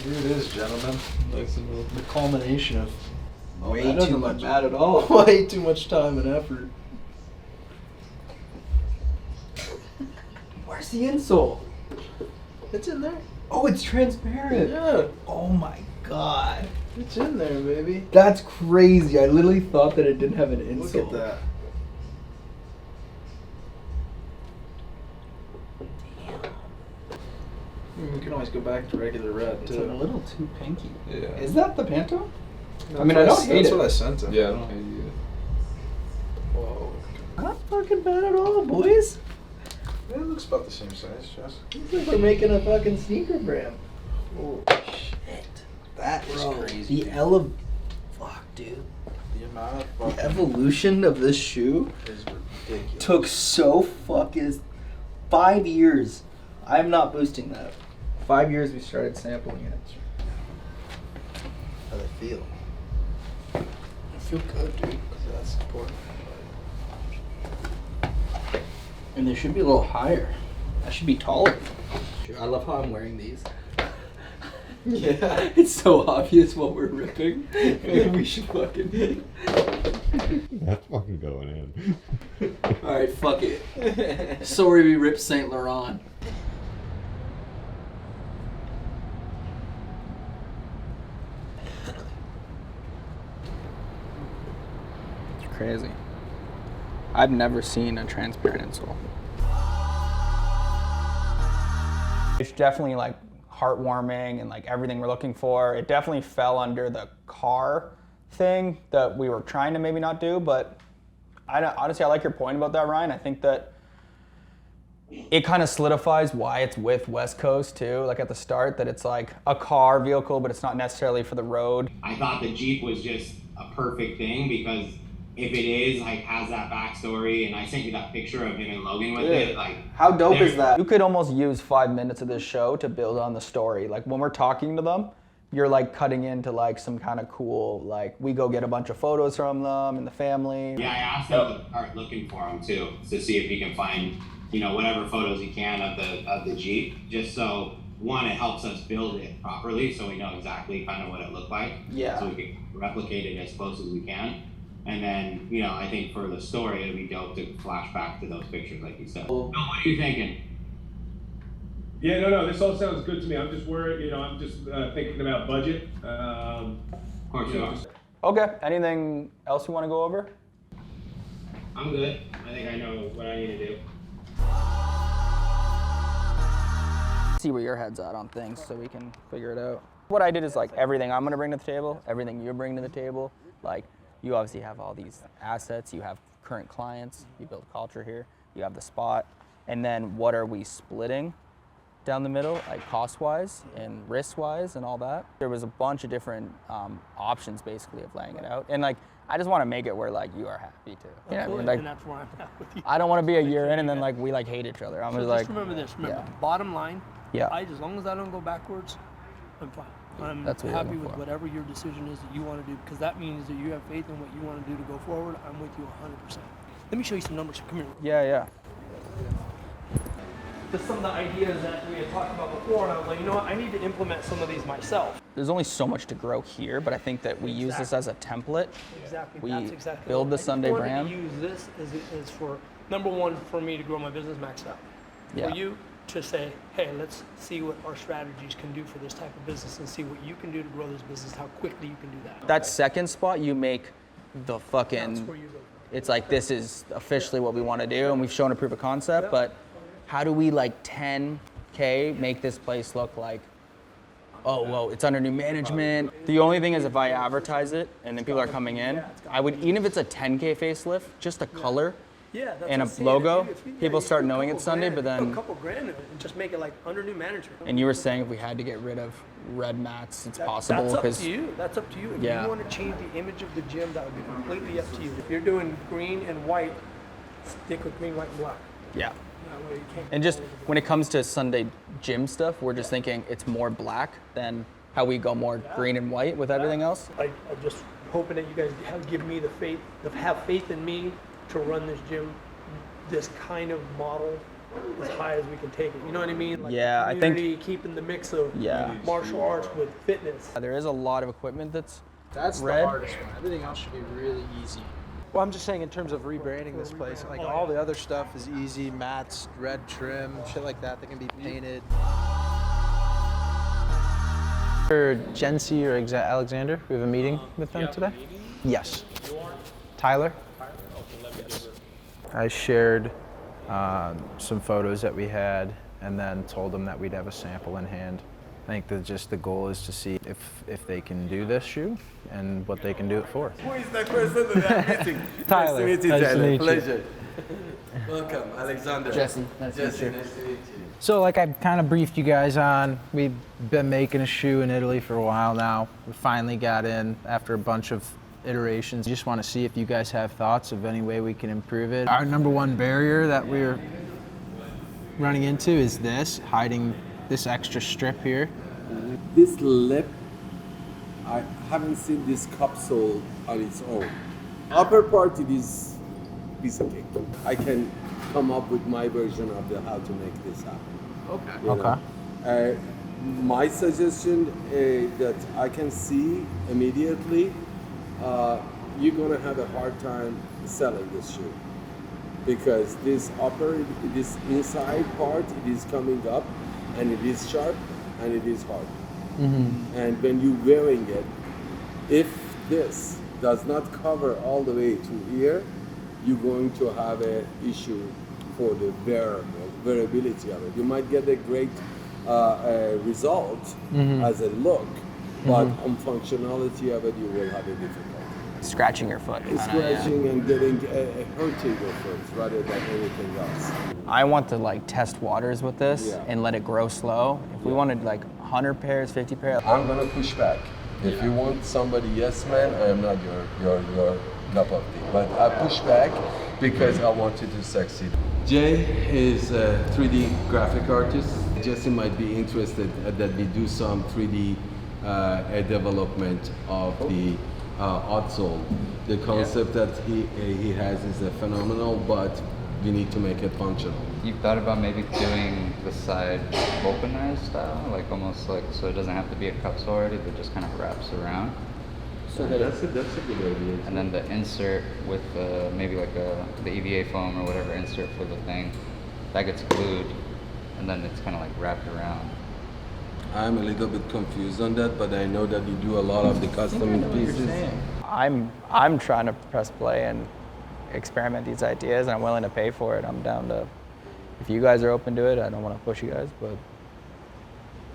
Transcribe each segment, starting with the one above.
Here it is, gentlemen. The culmination of way too much. Bad at all. Way too much time and effort. Where's the insole? It's in there. Oh, it's transparent. Yeah, Oh my god. it's in there, baby. That's crazy. I literally thought that it didn't have an insole. Look at that. We can always go back to regular red It's too. a little too pinky. Yeah. Is that the Pantone? That's I mean, I what don't hate That's it. what I sent him. Yeah, I don't hate you. Whoa. Not fucking bad at all, boys. It looks about the same size, Jess. Looks like we're making a fucking sneaker brand. Holy Shit. That is crazy, The dude. Fuck, dude. The amount of The fucking evolution of this shoe is ridiculous. took so fucking 5 years. I'm not boosting that. 5 years we started sampling it. How they feel. I feel good, dude. Because that's important. And they should be a little higher. I should be taller. I love how I'm wearing these. Yeah. It's so obvious what we're ripping. We should fucking. That's fucking going in. Alright, fuck it. Sorry we ripped Saint Laurent. It's crazy. I've never seen a transparent insole. It's definitely like heartwarming and like everything we're looking for. It definitely fell under the car thing that we were trying to maybe not do, but honestly, I like your point about that, Ryan. I think that it kind of solidifies why it's with West Coast too, like at the start, that it's like a car vehicle, but it's not necessarily for the road. I thought the Jeep was just a perfect thing because if it is, like, has that backstory, and I sent you that picture of him and Logan with it, like... How dope is there- that? You could almost use 5 minutes of this show to build on the story. Like when we're talking to them, you're like cutting into like some kind of cool, like we go get a bunch of photos from them and the family. Yeah, I asked him to start looking for him, too, to see if he can find, you know, whatever photos he can of the Jeep, just so, one, it helps us build it properly, so we know exactly kind of what it looked like. Yeah. So we can replicate it as close as we can. And then, you know, I think for the story, it'd be dope to flash back to those pictures, like you said. Bill, what are you thinking? Yeah, no, this all sounds good to me. I'm just worried, you know, I'm just thinking about budget. Of course you are. Okay, anything else you want to go over? I'm good. I think I know what I need to do. See where your head's at on things so we can figure it out. What I did is like everything I'm gonna bring to the table, everything you bring to the table. Like you obviously have all these assets, you have current clients, you build culture here, you have the spot, and then what are we splitting down the middle, like cost-wise and risk-wise and all that. There was a bunch of different options basically of laying it out. And like, I just want to make it where like you are happy too. You know what I mean? Like, And that's where I'm at with you. I don't want to be a year in and then like we like hate each other. I'm So just just like, remember this. Remember, yeah. bottom line. Yeah. As long as I don't go backwards, I'm fine. I'm That's what you're happy looking with for. whatever your decision is that you want to do, because that means that you have faith in what you want to do to go forward. I'm with you 100%. Let me show you some numbers. Come here. yeah. Just some of the ideas that we had talked about before, and I was like, you know what? I need to implement some of these myself. There's only so much to grow here, but I think that we use this as a template. Exactly. We That's exactly. build the I just Sunday wanted brand. To use this is for number one for me to grow my business maxed out. Yeah. For you to say, hey, let's see what our strategies can do for this type of business and see what you can do to grow this business, how quickly you can do that. That second spot, you make the That's fucking, where you go. it's like this is officially what we want to do and we've shown a proof of concept, but how do we like 10K make this place look like, oh, whoa, it's under new management. The only thing is if I advertise it and then people are coming in, I would, even if it's a 10K facelift, just the color Yeah, that's and what a I'm saying. logo, If you- people you start put a knowing couple it's Sunday, grand- but put then, a couple grand in it and just make it like under new management. and you were saying if we had to get rid of red mats, it's possible That's up because to you. That's up to you. If Yeah. you want to change the image of the gym, that would be completely up to you. If you're doing green and white, stick with green, white, and black. yeah. That way you can't And just go over the- when it comes to Sunday gym stuff, we're just thinking it's more black than how we go more green and white with everything else. I'm just hoping that you guys have given me the faith, have faith in me to run this gym, this kind of model as high as we can take it. You know what I mean? Like Yeah, the I think- community, keeping the mix of Yeah. martial arts with fitness. There is a lot of equipment that's That's red. the hardest one. Everything else should be really easy. Well, I'm just saying in terms of rebranding this place, like all the other stuff is easy, mats, red trim, shit like that, they can be painted. For Jency or Alexander, we have a meeting with them today? Yes. Tyler? Yes. I shared some photos that we had and then told them that we'd have a sample in hand. I think that just the goal is to see if they can do this shoe and what they can do it for. Who is that person that I'm meeting? Tyler. Nice to meet you, Nice to Tyler. meet you. Pleasure. Welcome, Alexander. Jesse. Nice to meet Jesse, you. nice to meet you. So like I kind of briefed you guys on, we've been making a shoe in Italy for a while now. We finally got in after a bunch of iterations. Just want to see if you guys have thoughts of any way we can improve it. Our number one barrier that we're running into is this, hiding this extra strip here. This lip, I haven't seen this capsule on its own. Upper part, it is piece of cake. I can come up with my version of how to make this happen. Okay. Okay. My suggestion that I can see immediately, you're gonna have a hard time selling this shoe because this inside part, it is coming up and it is sharp and it is hard. And when you're wearing it, if this does not cover all the way to here, you're going to have an issue for the wearability of it. You might get a great result as a look, but on functionality of it, you will have a difficulty. Scratching your foot. kinda, Scratching and getting hurting your foot rather than anything else. I want to like test waters with this Yeah. and let it grow slow. If we wanted like 100 pairs, 50 pairs. I'm gonna push back. If you want somebody yes man, I am not your cup of tea. But I push back because I want you to succeed. Jay is a 3D graphic artist. Jesse might be interested that we do some 3D development of the outsole. The concept that he has is phenomenal, but we need to make it functional. You've thought about maybe doing the side vulcanized style, like almost like so it doesn't have to be a cups already, but just kind of wraps around. So that That's a good idea. And then the insert with maybe like the EVA foam or whatever insert for the thing, that gets glued, and then it's kind of like wrapped around. I'm a little bit confused on that, but I know that you do a lot of the custom pieces. I'm trying to press play and experiment these ideas, and I'm willing to pay for it. I'm down to, if you guys are open to it, I don't want to push you guys, but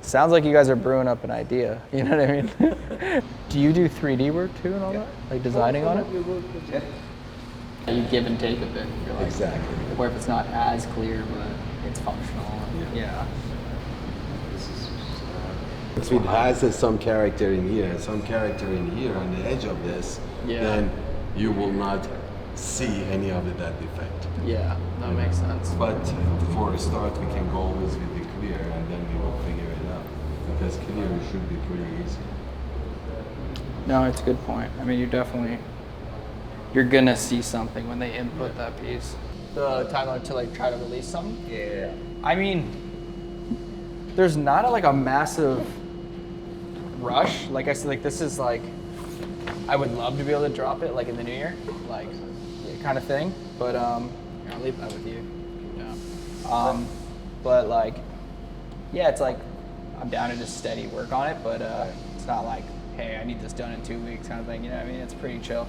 sounds like you guys are brewing up an idea. You know what I mean? Do you do 3D work too and all that? Like designing on it? Yeah. You give and take a bit. You're like, Exactly. where if it's not as clear, but it's functional. Yeah. If it has some character in here, some character in here on the edge of this, Yeah. then you will not see any of that defect. Yeah, that makes sense. But for a start, we can go always with the clear, and then we will figure it out. Because clear should be pretty easy. No, it's a good point. I mean, you're gonna see something when they input that piece. The timeline to like try to release something? Yeah. I mean, there's not like a massive rush. Like I said, like this is like, I would love to be able to drop it like in the new year, like kind of thing. But I'll leave that with you. Yeah. But like, yeah, it's like I'm down to just steady work on it, but it's not like, hey, I need this done in 2 weeks kind of thing. You know what I mean? It's pretty chill.